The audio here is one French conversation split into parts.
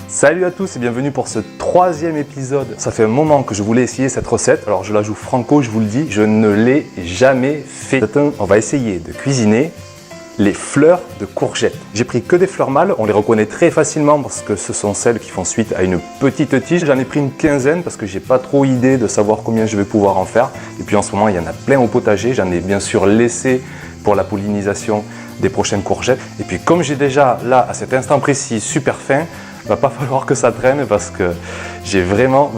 Salut à tous et bienvenue pour ce troisième épisode. Ça fait un moment que je voulais essayer cette recette. Alors je la joue franco, je vous le dis, je ne l'ai jamais fait. On va essayer de cuisiner les fleurs de courgettes. J'ai pris que des fleurs mâles, on les reconnaît très facilement parce que ce sont celles qui font suite à une petite tige. J'en ai pris une quinzaine parce que j'ai pas trop idée de savoir combien je vais pouvoir en faire. Et puis en ce moment, il y en a plein au potager. J'en ai bien sûr laissé pour la pollinisation des prochaines courgettes. Et puis comme j'ai déjà là, à cet instant précis, super faim, il va pas falloir que ça traîne parce que j'ai vraiment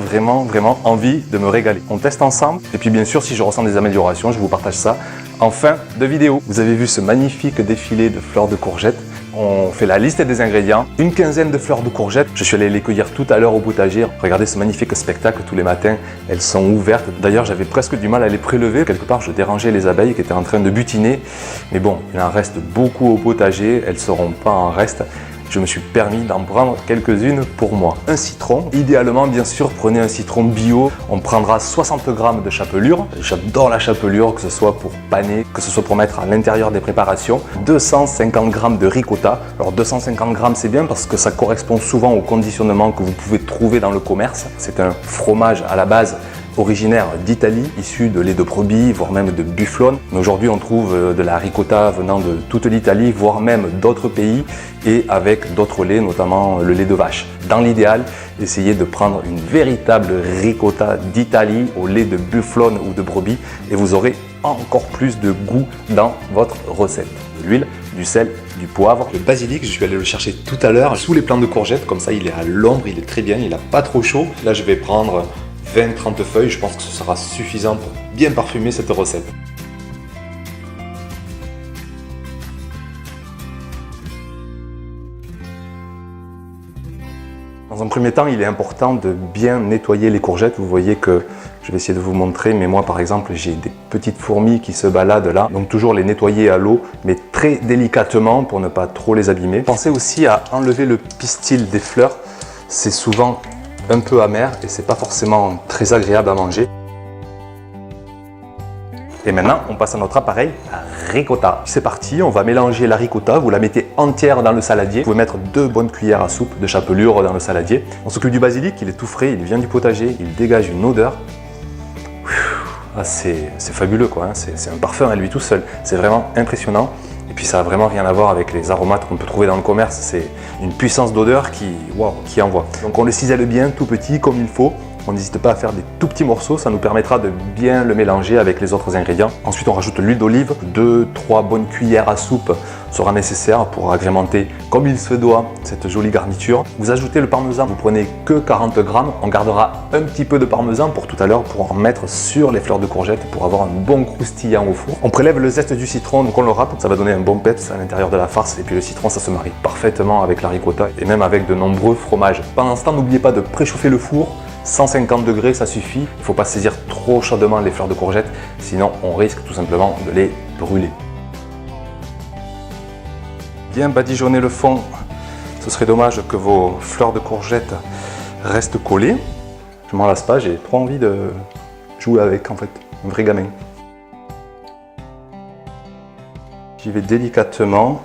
envie de me régaler. On teste ensemble et puis bien sûr si je ressens des améliorations, je vous partage ça en fin de vidéo. Vous avez vu ce magnifique défilé de fleurs de courgettes. On fait la liste des ingrédients, une quinzaine de fleurs de courgettes. Je suis allé les cueillir tout à l'heure au potager. Regardez ce magnifique spectacle tous les matins. Elles sont ouvertes. D'ailleurs, j'avais presque du mal à les prélever. Quelque part, je dérangeais les abeilles qui étaient en train de butiner. Mais bon, il en reste beaucoup au potager. Elles ne seront pas en reste. Je me suis permis d'en prendre quelques-unes pour moi. Un citron, idéalement bien sûr prenez un citron bio. On prendra 60 g de chapelure. J'adore la chapelure, que ce soit pour paner, que ce soit pour mettre à l'intérieur des préparations. 250 g de ricotta. Alors 250 g c'est bien parce que ça correspond souvent au conditionnement que vous pouvez trouver dans le commerce. C'est un fromage à la base originaire d'Italie, issu de lait de brebis, voire même de bufflone. Aujourd'hui, on trouve de la ricotta venant de toute l'Italie, voire même d'autres pays, et avec d'autres laits, notamment le lait de vache. Dans l'idéal, essayez de prendre une véritable ricotta d'Italie au lait de bufflone ou de brebis, et vous aurez encore plus de goût dans votre recette. De l'huile, du sel, du poivre. Le basilic, je suis allé le chercher tout à l'heure sous les plants de courgettes, comme ça il est à l'ombre, il est très bien, il n'a pas trop chaud. Là, je vais prendre 20-30 feuilles, je pense que ce sera suffisant pour bien parfumer cette recette. Dans un premier temps, il est important de bien nettoyer les courgettes. Vous voyez que je vais essayer de vous montrer, mais moi par exemple, j'ai des petites fourmis qui se baladent là. Donc toujours les nettoyer à l'eau, mais très délicatement pour ne pas trop les abîmer. Pensez aussi à enlever le pistil des fleurs. C'est souvent un peu amer et c'est pas forcément très agréable à manger. Et maintenant, on passe à notre appareil à ricotta. C'est parti, on va mélanger la ricotta. Vous la mettez entière dans le saladier. Vous pouvez mettre 2 bonnes cuillères à soupe de chapelure dans le saladier. On s'occupe du basilic, il est tout frais, il vient du potager, il dégage une odeur. Ah, c'est fabuleux quoi, hein. C'est un parfum à lui tout seul. C'est vraiment impressionnant. Et puis ça n'a vraiment rien à voir avec les aromates qu'on peut trouver dans le commerce. C'est une puissance d'odeur qui envoie. Donc on le cisèle bien tout petit comme il faut. On n'hésite pas à faire des tout petits morceaux, ça nous permettra de bien le mélanger avec les autres ingrédients. Ensuite on rajoute l'huile d'olive, 2-3 bonnes cuillères à soupe sera nécessaire pour agrémenter comme il se doit cette jolie garniture. Vous ajoutez le parmesan, vous prenez que 40 g, on gardera un petit peu de parmesan pour tout à l'heure pour en mettre sur les fleurs de courgettes pour avoir un bon croustillant au four. On prélève le zeste du citron, donc on le râpe, ça va donner un bon peps à l'intérieur de la farce et puis le citron ça se marie parfaitement avec la ricotta et même avec de nombreux fromages. Pendant ce temps, n'oubliez pas de préchauffer le four. 150 degrés, ça suffit. Il ne faut pas saisir trop chaudement les fleurs de courgettes, sinon on risque tout simplement de les brûler. Bien badigeonner le fond, ce serait dommage que vos fleurs de courgettes restent collées. Je m'en lasse pas, j'ai trop envie de jouer avec en fait, un vrai gamin. J'y vais délicatement,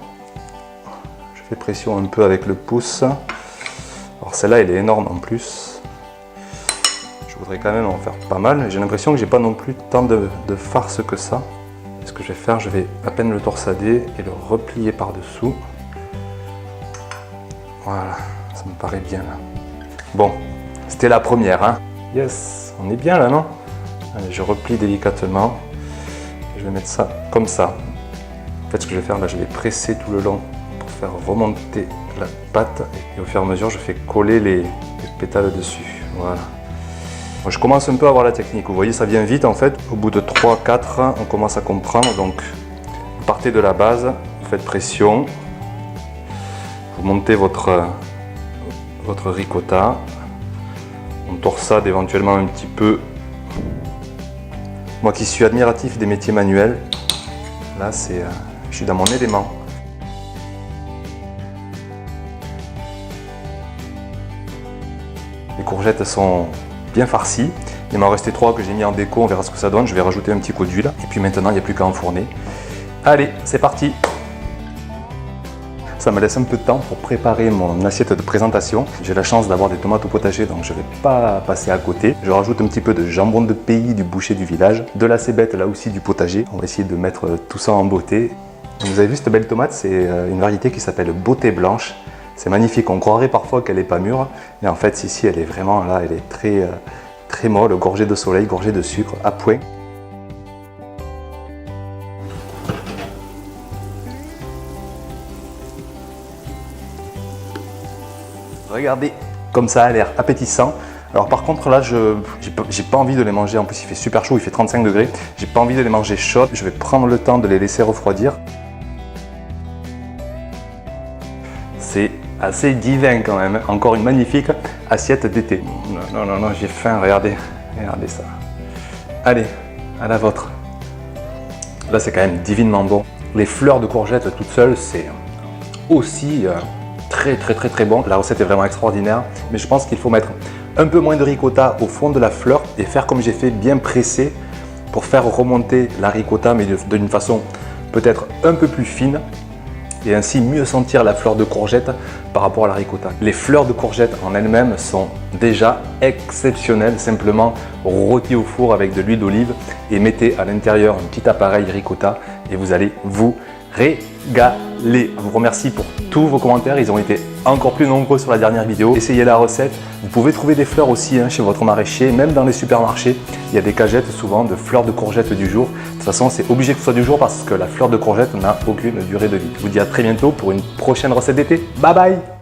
je fais pression un peu avec le pouce. Alors celle-là elle est énorme en plus. Je voudrais quand même en faire pas mal. J'ai l'impression que j'ai pas non plus tant de farce que ça. Ce que je vais faire, je vais à peine le torsader et le replier par-dessous. Voilà, ça me paraît bien là. Bon, c'était la première, hein. Yes, on est bien là, non? Allez, je replie délicatement. Je vais mettre ça comme ça. En fait, ce que je vais faire là, je vais presser tout le long pour faire remonter la pâte. Et au fur et à mesure, je fais coller les pétales dessus. Voilà. Je commence un peu à avoir la technique, vous voyez ça vient vite en fait, au bout de 3-4 on commence à comprendre, donc vous partez de la base, vous faites pression, vous montez votre ricotta, on torsade éventuellement un petit peu. Moi qui suis admiratif des métiers manuels, là je suis dans mon élément. Les courgettes sont bien farcies. Il m'en restait 3 que j'ai mis en déco, on verra ce que ça donne. Je vais rajouter un petit coup d'huile. Et puis maintenant, il n'y a plus qu'à enfourner. Allez, c'est parti. Ça me laisse un peu de temps pour préparer mon assiette de présentation. J'ai la chance d'avoir des tomates au potager, donc je ne vais pas passer à côté. Je rajoute un petit peu de jambon de pays du boucher du village, de la cébette là aussi du potager. On va essayer de mettre tout ça en beauté. Vous avez vu cette belle tomate, c'est une variété qui s'appelle beauté blanche. C'est magnifique, on croirait parfois qu'elle n'est pas mûre, mais en fait ici elle est vraiment là, elle est très molle, gorgée de soleil, gorgée de sucre, à point. Regardez, comme ça a l'air appétissant. Alors par contre là, j'ai pas envie de les manger, en plus il fait super chaud, il fait 35 degrés. J'ai pas envie de les manger chaudes, je vais prendre le temps de les laisser refroidir. C'est assez divin quand même, encore une magnifique assiette d'été. Non, j'ai faim, regardez ça. Allez, à la vôtre. Là c'est quand même divinement bon. Les fleurs de courgettes toutes seules, c'est aussi très bon. La recette est vraiment extraordinaire, mais je pense qu'il faut mettre un peu moins de ricotta au fond de la fleur et faire comme j'ai fait, bien presser pour faire remonter la ricotta, mais d'une façon peut-être un peu plus fine et ainsi mieux sentir la fleur de courgette par rapport à la ricotta. Les fleurs de courgette en elles-mêmes sont déjà exceptionnelles, simplement rôties au four avec de l'huile d'olive et mettez à l'intérieur un petit appareil ricotta et vous allez vous régaler. Je vous remercie pour tous vos commentaires, ils ont été encore plus nombreux sur la dernière vidéo. Essayez la recette. Vous pouvez trouver des fleurs aussi chez votre maraîcher, même dans les supermarchés. Il y a des cagettes souvent de fleurs de courgettes du jour. De toute façon, c'est obligé que ce soit du jour parce que la fleur de courgette n'a aucune durée de vie. Je vous dis à très bientôt pour une prochaine recette d'été. Bye bye!